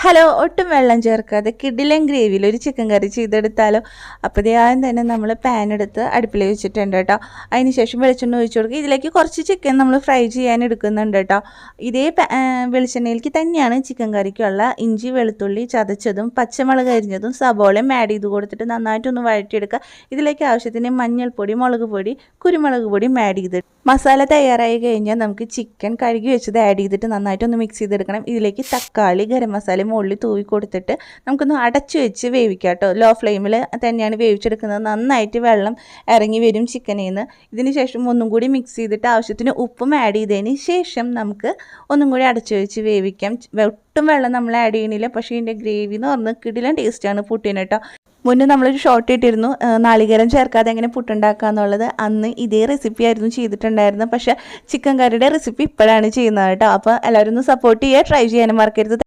Hello, ഒട്ടും വെള്ളം ചേർക്കാതെ കിടിലൻ ഗ്രേവിയിൽ ഒരു ചിക്കൻ കറി ചെയ്തെടുത്താലോ. അപ്പോൾ ആദ്യം തന്നെ നമ്മൾ പാൻ എടുത്ത് അടുപ്പിൽ വെച്ചിട്ടുണ്ട് കേട്ടോ. അതിന് ശേഷം വെളിച്ചെണ്ണ ഒഴിച്ചു കൊടുക്കുക. ഇതിലേക്ക് കുറച്ച് ചിക്കൻ നമ്മൾ ഫ്രൈ ചെയ്യാൻ എടുക്കുന്നുണ്ട് കേട്ടോ. ഇതേ വെളിച്ചെണ്ണയിലേക്ക് തന്നെയാണ് ചിക്കൻ കറിക്കുള്ള ഇഞ്ചി വെളുത്തുള്ളി ചതച്ചതും പച്ചമുളക് അരിഞ്ഞതും സബോളയും ആഡ് ചെയ്ത് കൊടുത്തിട്ട് നന്നായിട്ടൊന്ന് വഴറ്റിയെടുക്കുക. ഇതിലേക്ക് ആവശ്യത്തിന് മഞ്ഞൾപ്പൊടി, മുളക് പൊടി, കുരുമുളക് പൊടിയും ആഡ് ചെയ്തിട്ട് മസാല തയ്യാറായി കഴിഞ്ഞാൽ നമുക്ക് ചിക്കൻ കഴുകി വെച്ചത് ആഡ് ചെയ്തിട്ട് നന്നായിട്ടൊന്ന് മിക്സ് ചെയ്തെടുക്കണം. ഇതിലേക്ക് തക്കാളി, ഗരം മസാല മുകളിൽ തൂവി കൊടുത്തിട്ട് നമുക്കൊന്ന് അടച്ചു വെച്ച് വേവിക്കാം കേട്ടോ. ലോ ഫ്ലെയിമിൽ തന്നെയാണ് വേവിച്ചെടുക്കുന്നത്. നന്നായിട്ട് വെള്ളം ഇറങ്ങി വരും ചിക്കനിൽ നിന്ന്. ഇതിന് ശേഷം ഒന്നും കൂടി മിക്സ് ചെയ്തിട്ട് ആവശ്യത്തിന് ഉപ്പും ആഡ് ചെയ്തതിന് ശേഷം നമുക്ക് ഒന്നും കൂടി അടച്ചു വെച്ച് വേവിക്കാം. ഒട്ടും വെള്ളം നമ്മൾ ആഡ് ചെയ്യണില്ല. പക്ഷേ ഇതിൻ്റെ ഗ്രേവി എന്ന് പറഞ്ഞാൽ കിടിലൻ ടേസ്റ്റാണ് പുട്ടിന് കേട്ടോ. മുന്നേ നമ്മളൊരു ഷോർട്ട് ഇട്ടിരുന്നു നാളികേരം ചേർക്കാതെ എങ്ങനെ പുട്ടുണ്ടാക്കുക എന്നുള്ളത്. അന്ന് ഇതേ റെസിപ്പി ആയിരുന്നു ചെയ്തിട്ടുണ്ടായിരുന്നത്. പക്ഷേ ചിക്കൻ കറിയുടെ റെസിപ്പി ഇപ്പോഴാണ് ചെയ്യുന്നത് കേട്ടോ. അപ്പോൾ എല്ലാവരും ഒന്ന് സപ്പോർട്ട് ചെയ്യുക, ട്രൈ ചെയ്യാനും മറക്കരുത്.